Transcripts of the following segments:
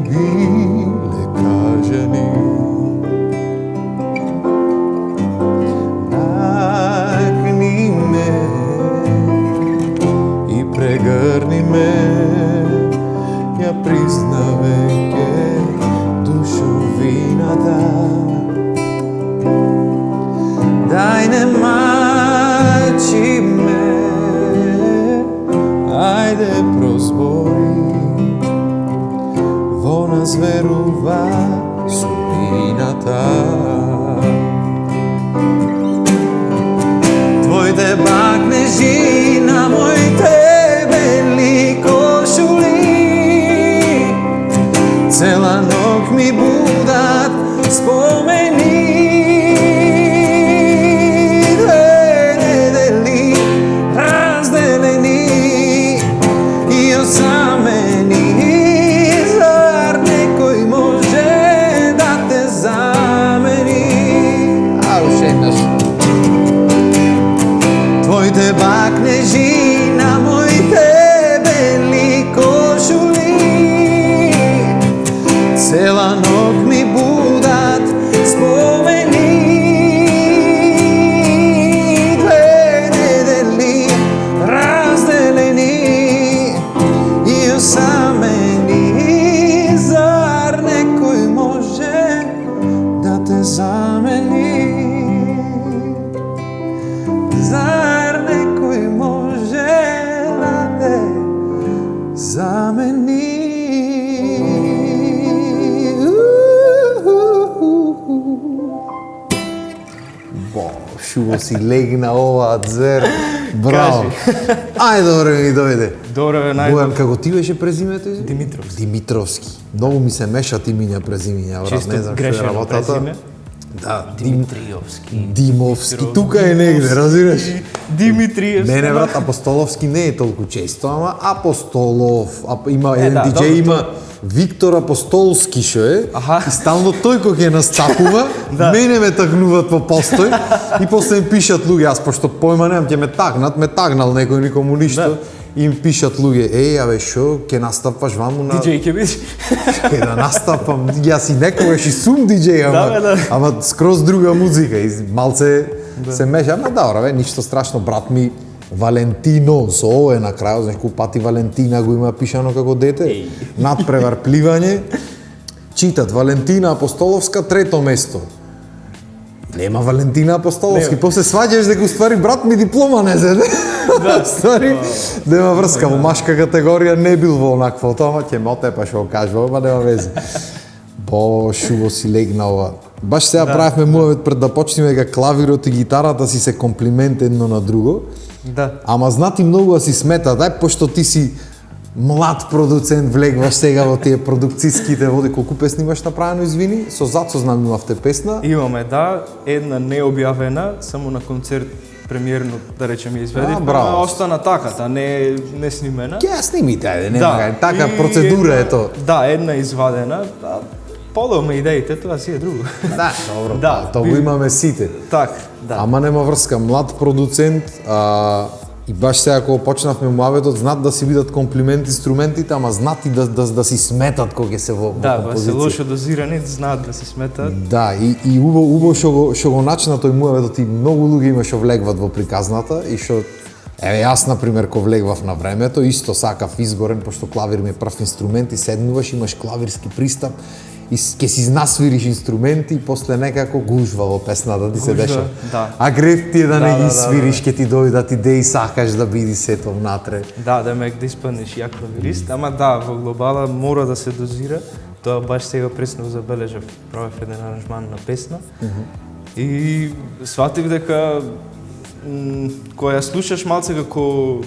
биле кажани. Нагни ме и прегърни ме, ја призна веќе душовината. Дај не мачи ме, ајде прозбори, во нас верува судбината. Твоите бакнежи на моите бели кошули, цела ног ми будат спомени. Твоите бакнежи на моите бели кошули, цела ног ми будат спомени. Две недели разделени и осамени, зар некој може да те замени? Зар некој може да те замени? Шубо си легна ова дзер. Браво. Ајде, добре ми дојде. Добре, најдобро. Бојан, како ти беше презимето? Димитровски. Димитровски. Многу ми се мешат имиња презимиња, брат, Чисто не знам што е грешено работата. презиме. Да, Димитриовски. Димовски, тука е негде, разбираш? Димитриевски. Не, брат, Апостоловски не е толку често, ама Апостолов, има еден да, диџеј, добро, има Виктор Апостолски шо е, Аха. и стално тој кој ќе настапува, мене ме тагнуваат по постој и после ми пишат луѓе, аз пошто појма немам, ќе ме тагнал некој, никому ништо, и им пишат луѓе, абе шо, ќе настапаш ваму на... Диџеј ќе бидеш. Ќе да настапам, јас и некогаш и сум диџеј, ама скроз друга музика и малце се меша, ама добро, ништо страшно, брат ми Валентино, со ово е на крај, знаеш колку пати Валентина го има пишано како дете, надпреварпливање, читат Валентина Апостоловска трето место. Нема Валентина Апостоловски, после сваѓаш дека уствари брат ми диплома не зеде. Да, ствари, нема врска, во машка категорија не бил во онаквото, ама ќе ме отепаш во кажува, ама нема везе. Бо, шубо си легна ова. Баш сега правевме муавет пред да почнеме дека клавирот и гитарата си се комплимент едно на друго. Да. Ама знати многу да си смета, дај, пошто ти си млад продуцент, влегваш сега во тие продукцијските води. Колку песни имаш направено, извини? Со Зацо знам имавте песна. Имаме, да, една необјавена, само на концерт премиерно, да речеме, изведивме, браво. остана така, не снимена. Ќе ја снимите, ајде, нема така процедура е тоа. Да, една извадена, подобме идеите, тоа си е друго. Да, добро, Да, тоа го имаме сите. Така, да. Ама нема врска, млад продуцент, и баш сега кога почнавме муаветот, знаат да си бидат комплимент инструментите, ама знаат и да си сметат кога ќе се во Да, композиција. се лошо дозирани, знаат да се сметат. Да, и убаво што го начина тој муаветот и многу луѓе има што влегват во приказната и што еве јас на пример кога влегвав на времето, исто сакав изгорен, пошто клавир ми е прв инструмент и седнуваш, имаш клавирски пристап и ќе си знасвириш инструменти и после некако гужва во песната ти се деша. да. А грев ти е да не ги да, свириш, ќе ти дојдат идеи, сакаш да биди сето внатре. Да, да испаднеш јак клавирист, ама да, во глобала мора да се дозира. Тоа баш сега пресно забележав, правев еден аранжман на песна. И сватив дека кога ја слушаш малце како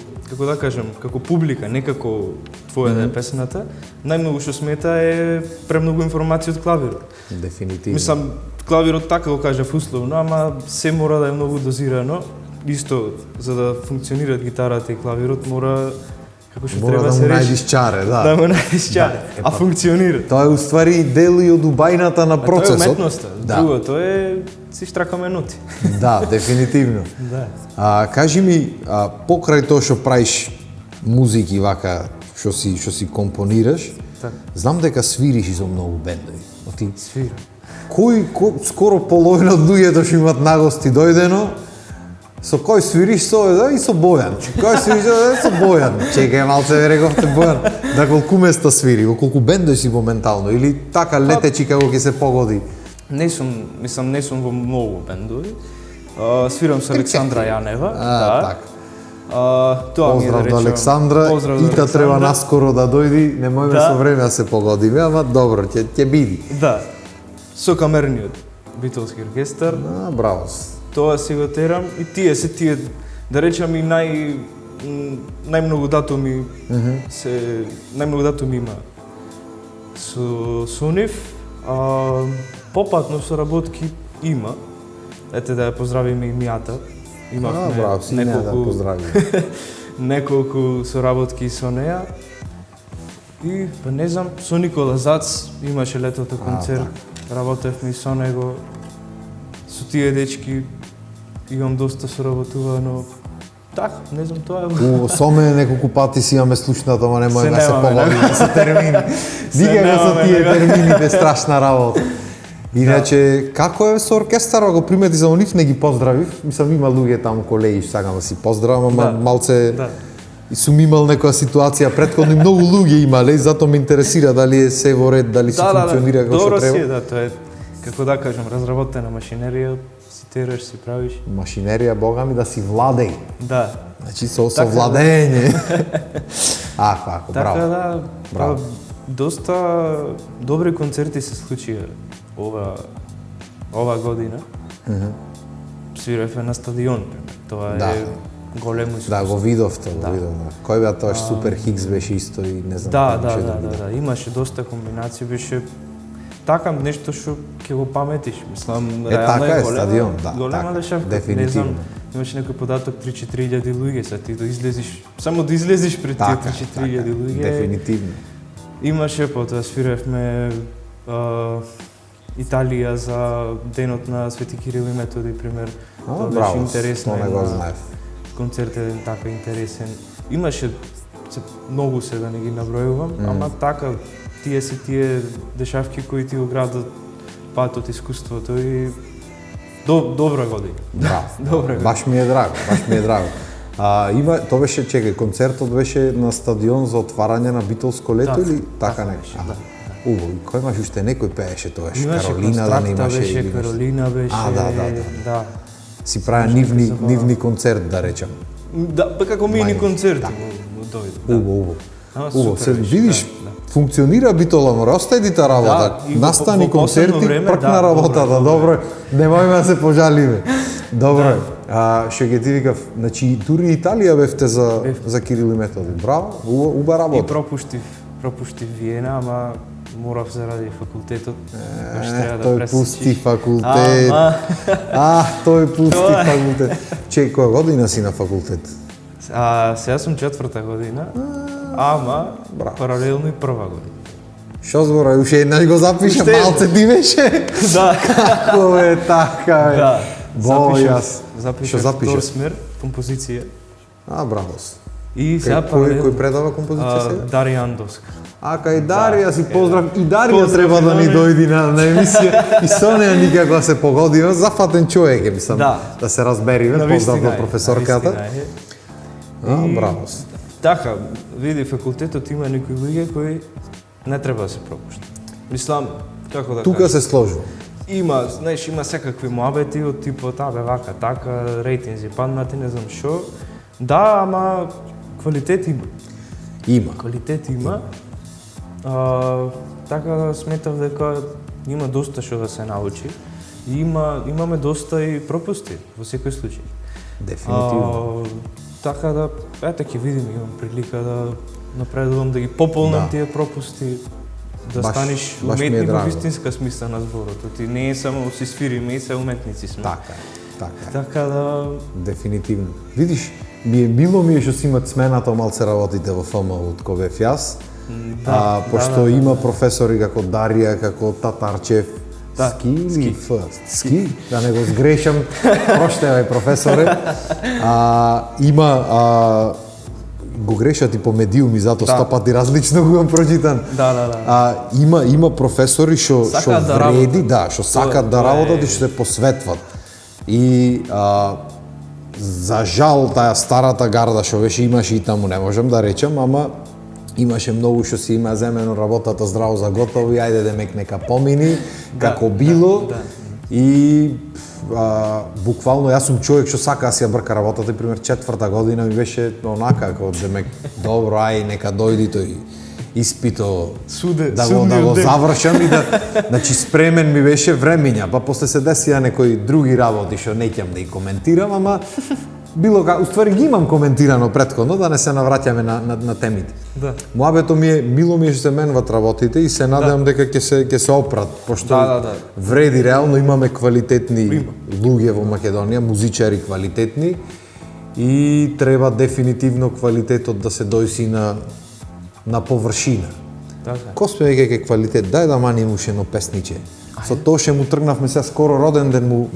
да кажам, како публика, не како твоја да е песната, најмногу што смета е премногу информација од клавирот. Дефинитивно. Мислам, клавирот така го кажав условно, ама се мора да е многу дозирано. Исто, за да функционираат гитарата и клавирот, мора како што треба да се му реши. најдиш чаре, да. Да му најдиш чаре, а функционира. Тоа е уствари дел и од убајната на процесот. Тоа е уметноста, Да. другото е си штракаме ноти. Да, дефинитивно. Да. Кажи ми, покрај тоа што правиш музики вака, што си компонираш, Знам дека свириш и со многу бендови. Ти Свира. кој скоро половина од луѓето што имаат нагости дојдено, со кој свириш со и со Бојан. Кој свириш со Бојан? Чекај малце ве рековте Бојан. Да колку места свири, во колку бендови си моментално или така летечи како ќе се погоди? Не сум во многу бендови. Свирам со Александра Јанева. Така. Тоа ми е да Поздрав до речем. Александра. Поздрав до Ита треба Александра. наскоро да дојди, немојме Да. со време да се погодиме, ама добро, ќе биди. Да. Со камерниот битолски оркестар. Браво. Тоа си го терам и тие, да речам и најмногу датуми најмногу датуми има со нив. Попатно соработки има. Ете да ја поздравиме и Мијата. Имавме Браво, си не да поздравим. неколку соработки со неа. И, па не знам, со Никола Зац имаше летото концерт, работевме и со него. Со тие дечки имам доста соработувано. Така, не знам, тоа е. Со мене неколку пати си имаме слушнато, ама немојме да се немаме, погодиме со термини. Дига го со немаме, тие него. термините, страшна работа. Иначе, како е со оркестарот, го примети за нив, не ги поздравив. Мислам, има луѓе таму колеги што сакам да си поздравам, ама Да. малце Да. и сум имал некоја ситуација претходно и многу луѓе имале и затоа ме интересира дали е се во ред, дали си функционира како што Добро си е, треба. да, тоа е, како да кажам, разработена машинерија, си тераш, си правиш. Машинерија, бога ми, да си владеј. Да. Значи со Така да. владење. Ако, Така браво. да, Браво. па, доста добри концерти се случија ова година. Свиревме на стадион, пример. Тоа Да. е големо Да, искуство. го видов тоа, Да. го видов. Да. Кој беа тоа Супер Хикс беше исто и не знам. Да, кој да, беше да, други. да, да, имаше доста комбинации, беше така нешто што ќе го паметиш. Мислам, реално така е, голема, стадион, да, голема така, дешавка. дефинитивно. Не знам, имаше некој податок 3-4 илјади луѓе, са ти да излезиш, само да излезиш пред тие Така, 3-4 илјади луѓе. Дефинитивно. Имаше потоа свиревме Италија за денот на Свети Кирил и Методи, пример. Тоа беше Браво, интересно. тоа не го една- знаев. Концерт еден така интересен. Имаше многу се да не ги набројувам, ама така тие дешавки кои ти го градат патот, искуството и добра година. Браво. Добра година. Баш ми е драго, баш ми е драго. Тоа беше, чекај, концертот беше на стадион за отварање на Битолско лето или така така некој? беше, Аха. да. Убаво, и кој имаш уште некој пееше тогаш? Имаше Каролина да не Констракта, имаше беше или нешто? Каролина, беше... Да. Си правеа нивни концерт, да речам. Да, па како мини Мајни, концерти да. му дојде. Убаво. Ама Убаво, супер се беше, видиш, да. функционира Битола, мора остајди та работа. Да, и Настани во последно концерти, време, пркна да, работата, добро е, добро е. Немојме да се пожалиме. Добро е. Што ќе ти викав, значи дури Италија бевте за Кирил и Методи. Браво, уба И работа. пропуштив Виена, ама морав заради факултетот. Баш треба да Тој пресечиш. пусти факултет. Тој пусти Тоа е. факултет. Че, која година си на факултет? Сега сум 4-та година, ама Браво. паралелно и прва година. Шо збора, уште еднаш го запиша, Уште малце димеше. Да, Како е така, е. да. Што Запишав запишав? втор смер, композиција. Браво. И сега Кој паралелно... предава композиција сега? Дарија Андовска. Кај Дарија си поздрав. И Дарија Поздрав треба и да ни на неа. дојди на емисија. И со неа никако да се погодиме. Зафатен човек е, мислам, да се разбериме. Поздрав до професорката. Браво. Така, види, факултетот има некои луѓе кои не треба да се пропуштат. Мислам, како да Тука кажам, се сложува. има, знаеш, има секакви муабети од типот, вака, така, рейтинзи паднати, не знам шо. Да, ама квалитет има. Има. Квалитет има. Така да сметав дека има доста што да се научи. И имаме доста и пропусти во секој случај. Дефинитивно. Така да, ете ќе видиме, имам прилика да напредувам, да ги пополнам Да. тие пропусти, да Баш- станеш баш ми е уметник во драго. вистинска смисла на зборот. Ти не е само си свириме и се уметници сме. Така е. Така е. Така да, Дефинитивно. Видиш, мило ми е што си имат сменато малце работите во ФМУ од кој бев јас. Пошто има професори како Дарија, како Татарчев, Да, Ски или Ф? Ски, да не го сгрешам, проштевај професоре. Има го грешат и по медиуми, затоа Да. 100 пати различно го имам прочитан. Да. Има професори што Сакаат да вреди, работат. што сакаат да Тоа е- работат и што се посветват. И за жал таа старата гарда што беше имаше и таму, не можам да речам, ама имаше многу што си има земено работата здраво за готово и ајде демек нека помини како било. да. И буквално јас сум човек што сака да си ја брка работата, пример 4-та година ми беше онака како демек добро ај нека дојди тој испито да го завршам и да значи спремен ми беше времиња, па после се десија некои други работи што не ќам да ги коментирам, ама било како уствари ги имам коментирано претходно да не се навраќаме на темите. Да. Муабето ми е мило ми е што се менуват работите и се надевам дека ќе се опрат, пошто Да. вреди реално имаме квалитетни луѓе во Македонија, музичари квалитетни и треба дефинитивно квалитетот да се дојси на површина. Така. Ко сме веќе квалитет, дај да маним уште едно песниче. Со Тоше му тргнавме сега скоро роден ден му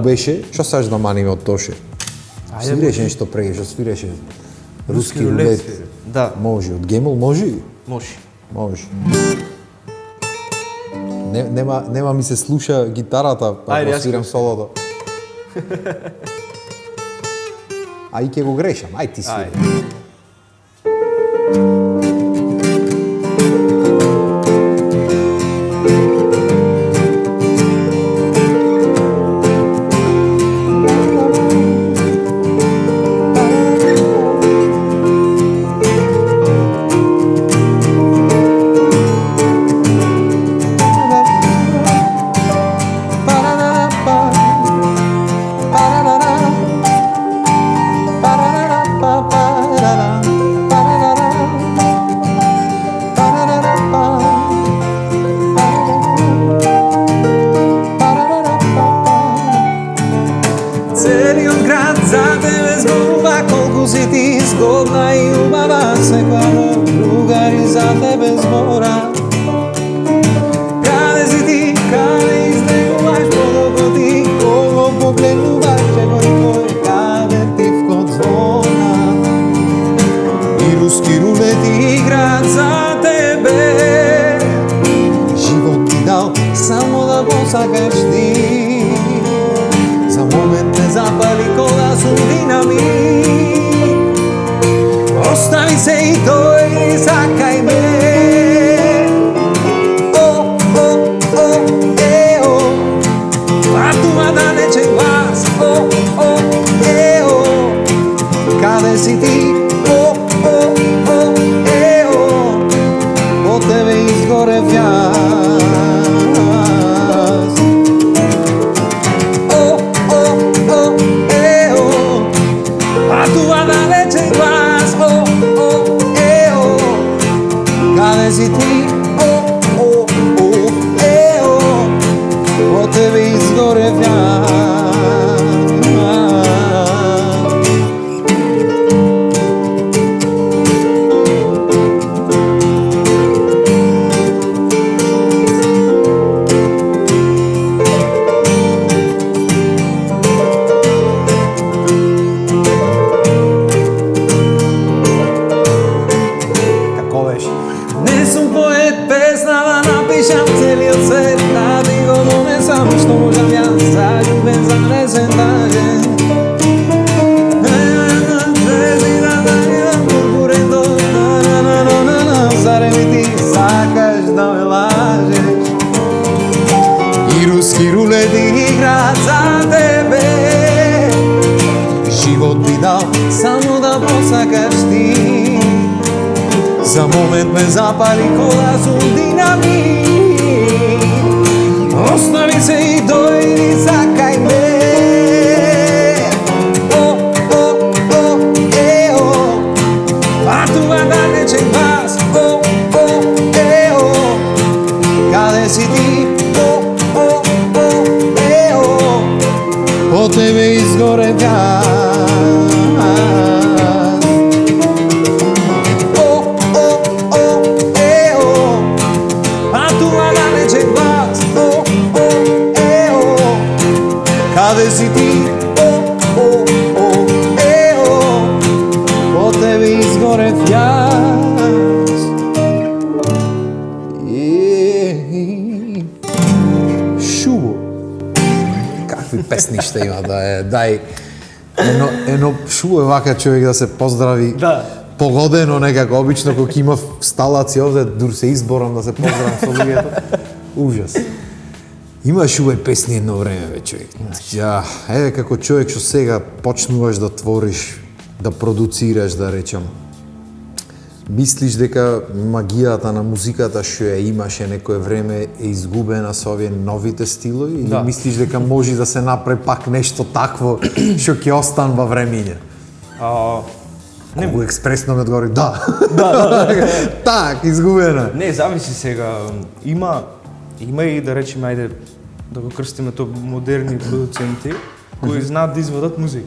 беше. Што саш да маниме од Тоше? Свиреше нешто преге, што свиреше руски рулет. Да. Може, од Гемел може? Може. Нема ми се слуша гитарата, па Ајде, го јас свирам ќе- солото. Ај ќе го грешам, ај ти свири. Целиот град за тебе зборува колку си ти згодна и убава, секоја мој другари за тебе збора. Каде си ти, каде изнегуваш, подолго ти, кого погледнуваш, чекој кој, каде ти вкот звона. И руски рулети играат за тебе, живот ти дал само да посакаш ти. За момент не запали кола сум динамит. Остави се и дојди, сакај ме. Патува далечен глас. Каде си ти? По тебе изгорев јас. Патува далечен глас. Каде си ти? По тебе изгорев јас. Како беше? Не сум поет, песна да напишам целиот свет, да ти го донесам што можам јас, заљубен за лесен дажен. Зарем и ти сакаш да ме лажеш, и руски рулети играат за тебе. Живот би дал само да посакаш ти. За момент ме запали кола сум динамит. Остави се и дојди, сакај ме. Патува далечен глас. Каде си ти? По тебе изгорев јас. Патува далечен глас. Каде си ти? По тебе изгорев какви песни ще има, дај едно шубо е вака човек да се поздрави. Да. Погодено некако, обично кога има сталаци овде, дур се изборам да се поздравам со луѓето. Ужас. Имаш убави песни едно време, бе, човек. Ја, еве како човек што сега почнуваш да твориш, да продуцираш, да речам. Мислиш дека магијата на музиката што ја имаше некое време е изгубена со овие новите стилови? Или Да. мислиш дека може да се направи пак нешто такво што ќе остане во времиња? Колку експресно ми одговори, да. Так, изгубена. Не, зависи сега. Има и да речеме, ајде да го крстиме тоа модерни продуценти кои знаат да извадат музика.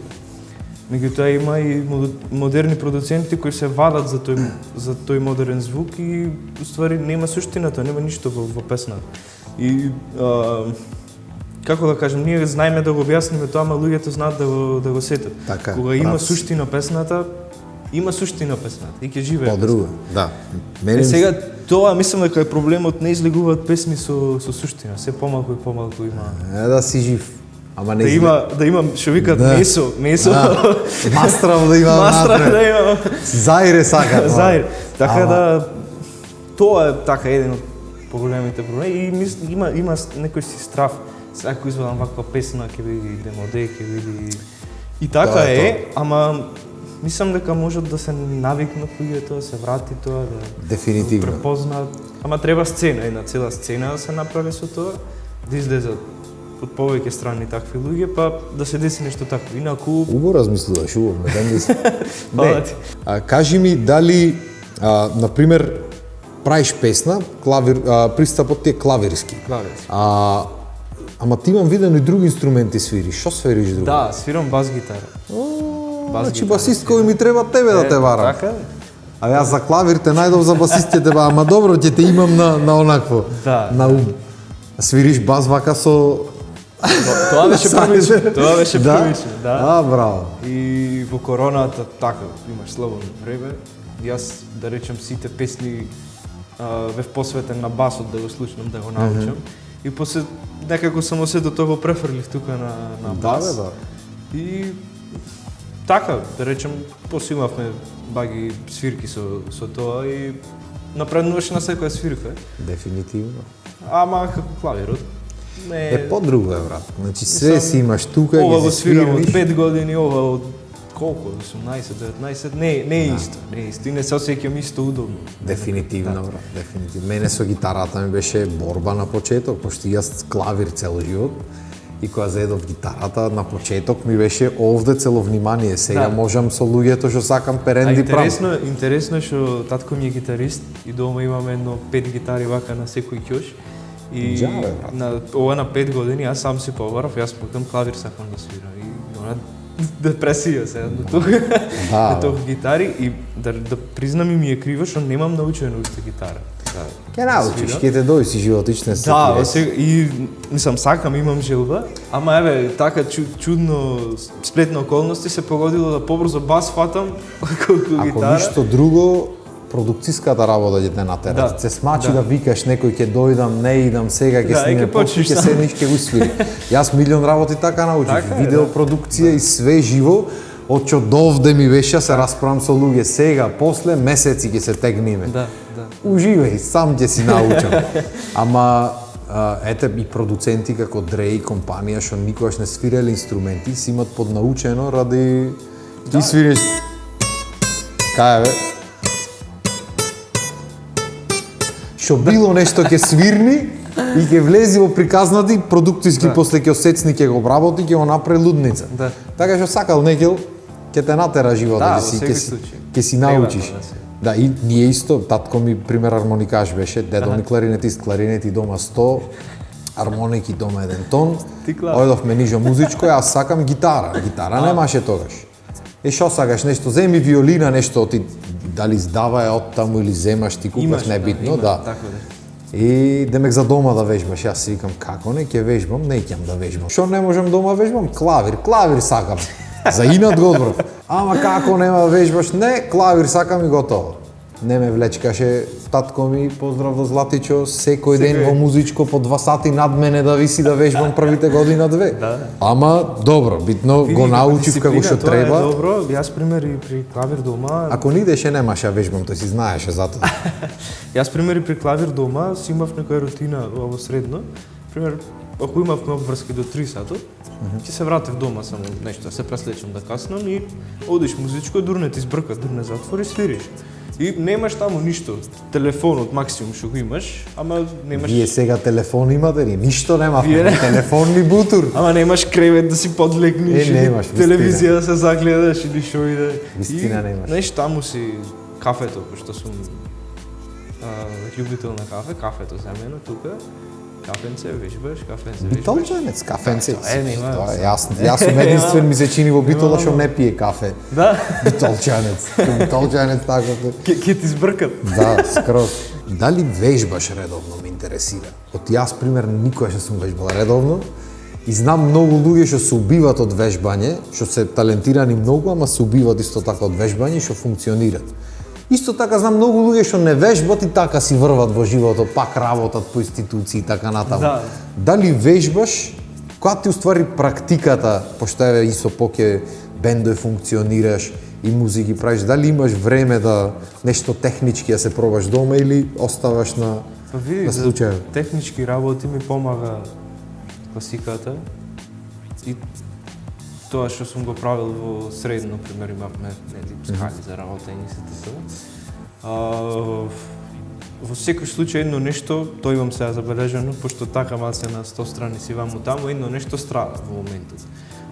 Меѓутоа има и модерни продуценти кои се вадат за тој модерен звук и уствари нема суштината, нема ништо во песната. И како да кажем, ние знаеме да го објасниме тоа, ама луѓето знаат да го сетат. Така, Кога има прав си. суштина песната, има суштина песната и ќе живее. По-друго, да. Мене Сега тоа мислам дека е проблемот, не излегуваат песни со суштина, се помалку и помалку има. Да си жив. Ама не Да има што викаат Да. месо. Да. Мастрав да има Мастрав напред. да има. Заире сака. Заир. Така Ама- да тоа е така еден од поголемите проблеми и има некој си страф. Сега ако извадам ваква песна ќе биде демоде, ќе биде и така Тоа е е, ама мислам дека можат да се навикнат луѓето, да се врати тоа, да Дефинитивно. препознаат. Ама треба сцена, една цела сцена да се направи со тоа, да излезат од повеќе страни такви луѓе, па да се деси нешто такво. Инаку, Убаво размислуваш, убаво, не мисли. Фала ти. Кажи ми дали, например, правиш песна, пристапот ти е клавирски. Клавирски. Ама ти имам видено и други инструменти свириш. Што свириш друго? да, свирам бас гитара. Значи басист кој ми треба тебе да те варам. Така? А јас за клавир те најдов за басистите, ама добро, ќе те имам на онакво. Да. На ум. Свириш бас вака со... Тоа беше првично. Тоа беше првично, да. Браво. И во короната така имаш слободно време. Јас да речем сите песни бев посветен на басот да го слушнам, да го научам. И после некако само се до тоа префрлив тука на бас. Да. И така, да речем, после имавме баги свирки со тоа и напреднуваш на секоја свирка. Дефинитивно. Ама како клавирот. Не, Е по-друго е, брат. Значи све си имаш тука, ова ги го се свирам од свириш. 5 години, ова од колку, 18, 19, не е исто, не е исто. И не се осеќам исто удобно. Дефинитивно, брат, дефинитивно. Мене со гитарата ми беше борба на почеток, пошто јас клавир цел живот. И кога заедов гитарата, на почеток ми беше овде цело внимание. Сега Да. можам со луѓето што сакам А перенди прав. интересно е што татко ми е гитарист и дома имаме едно 5 гитари вака на секој ќош. И Джаве, брат. ова на 5 години јас сам си побарав, јас покам клавир сакам да свирам. И она депресија сега до тука. Да, До тука гитари и да признам и ми е криво што немам научено уште гитара. Ке научиш, ке те дојси животичне се. Да, и мислам сакам, имам желба, ама еве така чудно сплетна околности се погодило да побрзо бас фатам колку Ако гитара. ништо друго, продукцијската работа ќе те натера. Да, Се смачи да. да викаш некој ќе дојдам, не идам сега, ќе Да, и сниме ќе почнеш ќе сам. седнеш, ќе го свири. Јас милион работи така научих. Така е, Видеопродукција и све живо. Од што довде ми беше, се расправам со луѓе сега, после месеци ќе се тегниме. Да. Уживај, сам ќе си научам. Ама ете и продуценти како Dre и компанија што никогаш не свиреле инструменти, си имат поднаучено ради ти свириш. Кај бе? Што било нешто ќе свирни и ќе влези во приказнати продукцијски, после ќе осецни, ќе го обработи, ќе го направи лудница. Да. Така што сакал некел ќе те натера живота, Да, ќе во си секој ќе си случај. ќе си Треба научиш. тоа да се. Да, и ние исто, татко ми пример армоникаш беше, дедо ми кларинетист, кларинети дома 100, армоники дома 1 тон. Ти клавир. Ојдовме нижо музичко, јас сакам гитара. Гитара немаше тогаш. Што сакаш нешто, земи виолина, нешто ти дали издава од таму или земаш ти купаш, небитно, да. Така да. И демек за дома да вежбаш, јас си викам како не ќе вежбам, не ќе да вежбам. Што не можам дома вежбам? Клавир сакам. За инат го одбрав. Ама како нема да вежбаш? Не, клавир сакам и готово. Не ме влечкаше татко ми, поздрав до Златичо, секој ден Секој. во музичко по 2 сати над мене да виси да вежбам првите година 2. Да. Ама добро, битно го научив како што Тоа е треба. добро, јас примери при клавир дома. Ако не идеше немаше да вежбам, тој си знаеше за тоа. Јас примери при клавир дома си имав некоја рутина во средно. Пример, ако имав обврски до 3 сатот, ќе се вратев дома само нешто, се преслечам да каснам и одиш музичко, дурне ти збрка, дурне затвори, свириш. И немаш таму ништо. Телефонот максимум што го имаш, ама немаш. Вие сега телефон имате ли? Ништо немавме, Вие не- телефон ни бутур. Ама немаш кревет да си подлегнеш, немаш, или телевизија да се загледаш или што иде. Вистина немаш. Знаеш, таму си кафето, пошто сум љубител на кафето за мене тука. Кафенце вежбаш, кафенце вежбаш. Битолчанец, кафенце. нема. Тоа е јасно. Јас сум единствен ми се чини во Битола што не пие кафе. Да, Битолчанец. Битолчанец така. ќе ти збркат. Да, скроз. Дали вежбаш редовно ме интересира. Од јас пример никогаш не сум вежбал редовно и знам многу луѓе што се убиваат од вежбање, што се талентирани многу, ама се убиваат исто така од вежбање и што функционираат. Исто така знам многу луѓе што не вежбат и така си врват во животот, пак работат по институции и така натаму. Да. Дали вежбаш, која ти уствари практиката, пошто еве и со поќе бендој функционираш и музики правиш, дали имаш време да нешто технички да се пробаш дома или оставаш на Па види, на за случај? технички работи ми помага класиката и тоа што сум го правил во средно, пример, имавме скали за работење и сето тоа. Во секој случај едно нешто, тоа имам сега забележано, пошто така малце на 100 страни си ваму таму, едно нешто страда во моментот.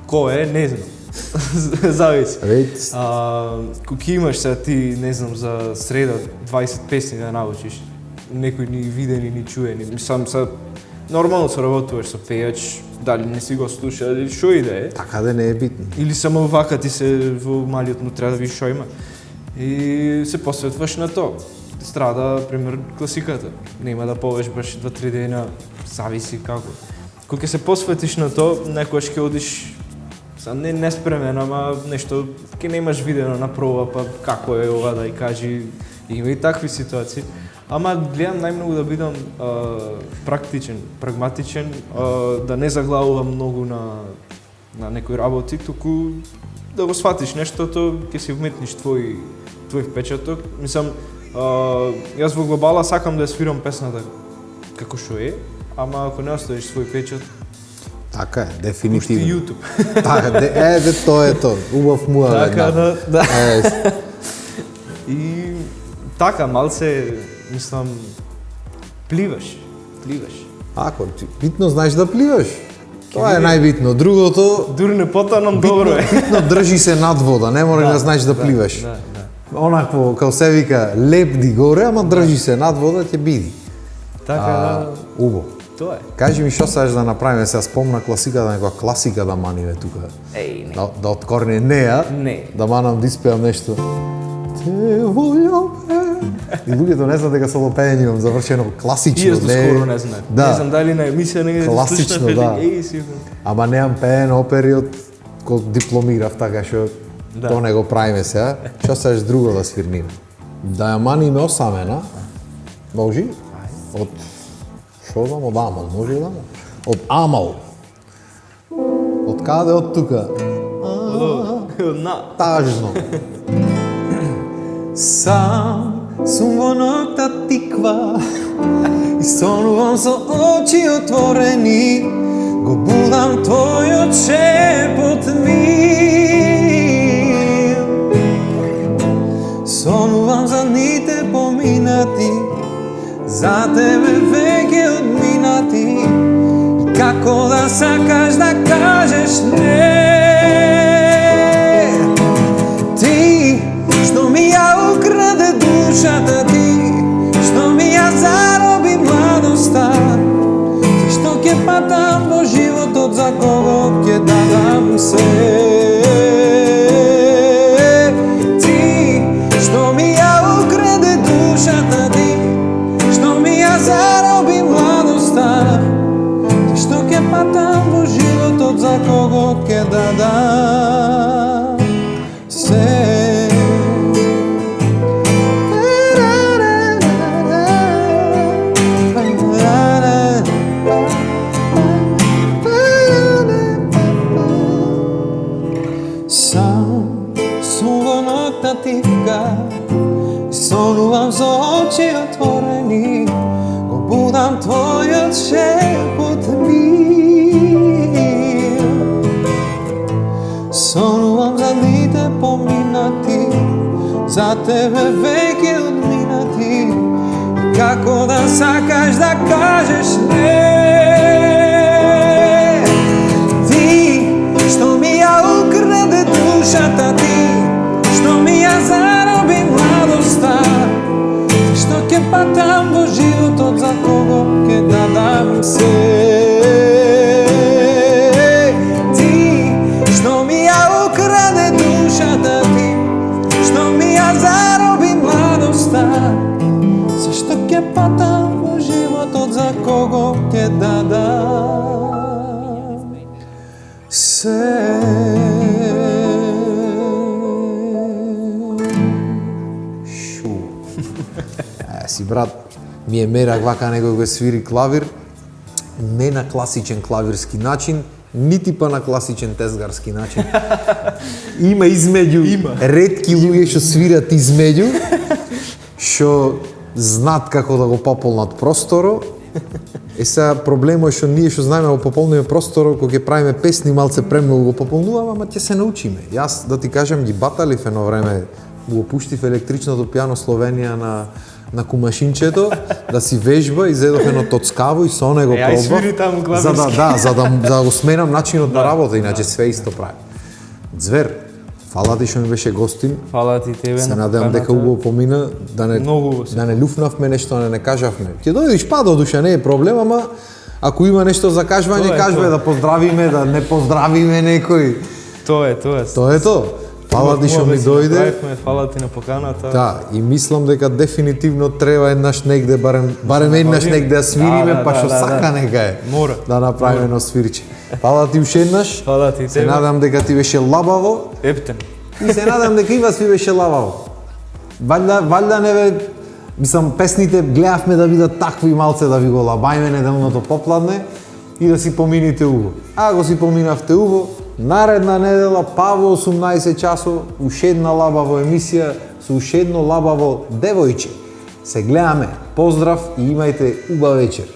Кој е, не знам. Зависи. Ред, Кој имаш сега ти, не знам, за среда 20 песни да научиш, некој ни видени, ни чуени, мислам са нормално се работуваш со пејач, дали не си го слуша, или што и да е. така да не е битно. Или само вака ти се во малиот му треба да видиш што има. И се посветваш на тоа. Страда, пример, класиката. Нема да повежбаш 2-3 дена, зависи како. Кога ќе се посветиш на тоа, некојаш ќе одиш не неспремен, ама нешто ќе немаш видено на проба, па како е ова да и кажи. Има и такви ситуации. Ама гледам најмногу да бидам практичен, прагматичен, да не заглавувам многу на некои работи, туку да го сватиш нештото, ќе си вметниш твој впечаток. Мислам, јас во глобала сакам да ја свирам песната како што е, ама ако не оставиш свој печат, Така е, пушти дефинитивно. YouTube. Така, тоа е тоа. Убав муа Така да. Е, И така малце, мислам, пливаш. ако битно знаеш да пливаш. Тоа е најбитно. Другото, Дури не потонам, добро е. битно држи се над вода, не мора да знаеш да пливаш. Да. Онакво, како се вика, лепди горе, ама држи се над вода, ќе биди. Така, Убо. тоа е. Кажи ми што сакаш да направиме, сега спомна класиката, некоја класика да маниме тука. Еј, не. Да откорне неа, Не. да манам да испеам нешто. Те волјаме. И луѓето не знаат дека со пеење имам завршено класично. И јас доскоро не знам. Да. Не знам дали на емисија негде Класично, слушнав или да. еј, сигурно. Ама немам пеен опери од кога дипломирав, така што Да. тоа не го правиме сега. Што сакаш друго да свирниме? Да ја маниме осамена. Може? Од што знам, од Амал, може ли да? Од Амал. Од каде од тука? На. Тажно. Сам сум во ноќта тиква и сонувам со очи отворени, го будам твојот шепот мил. Сонувам за дните поминати, за тебе веќе одминати, и како да сакаш да кажеш не. Ти што ми ја украде душата, ти што ми ја зароби младоста, зашто ќе патам во животот, за кого ќе дадам се. Ти што ми ја украде душата, ти што ми ја зароби младоста, зашто ќе патам во животот, за кого ќе дадам се. latивка. Сонувам со очи отворени, го будам твојот шепот мир. Сонувам за дните поминати, за тебе веќе одминати, како да сакаш да кажеш не. Ти, што ми ја украде душата ти, што ми ја зароби младоста, што ќе патам во животот, за кого ќе дадам се. Ти, што ми ја украде душата ти, што ми ја зароби младоста, зашто ќе патам во животот, за кого ќе дадам се. Си брат, ми е мерак вака некој го свири клавир, не на класичен клавирски начин, нити па на класичен тезгарски начин. Има измеѓу ретки луѓе што свират измеѓу, што знаат како да го пополнат просторо. Сега проблемот е што ние што знаеме да го пополниме просторо, кога ќе правиме песни, малце премногу го пополнуваме, ама ќе се научиме. Јас да ти кажам, ги баталив едно време, го пуштив електричното пијано Словенија на кумашинчето, да си вежба, изедов едно тоцкаво и со него пробав. свири таму клавирски. За да го сменам начинот на работа, иначе све исто прави. Звер, фала ти што ми беше гостин. Фала ти тебе. Се надевам дека убаво помина, да не люфнавме нешто, не кажавме. Ќе дојдеш па до душа, не е проблем, ама ако има нешто за кажување, кажуваме да поздравиме, да не поздравиме некој. Тоа е. Тоа е тоа. Фала ти што ми дојде. Фала ти на поканата. Да, и мислам дека дефинитивно треба еднаш негде, барем еднаш негде да свириме, па што сака нека е. Мора. Да направиме едно свирче. Фала ти уште еднаш. Фала ти Се надам дека ти беше лабаво. Ептен. И се надам дека и вас ви беше лабаво. Валјда не бе, мислам, песните гледавме да бидат такви малце да ви го лабајме неделното попладне и да си помините убаво. А го си поминавте убаво, наредна недела, па во 18 часов, уште една лабаво емисија со уште едно лабаво девојче. Се гледаме. Поздрав и имајте убав вечер.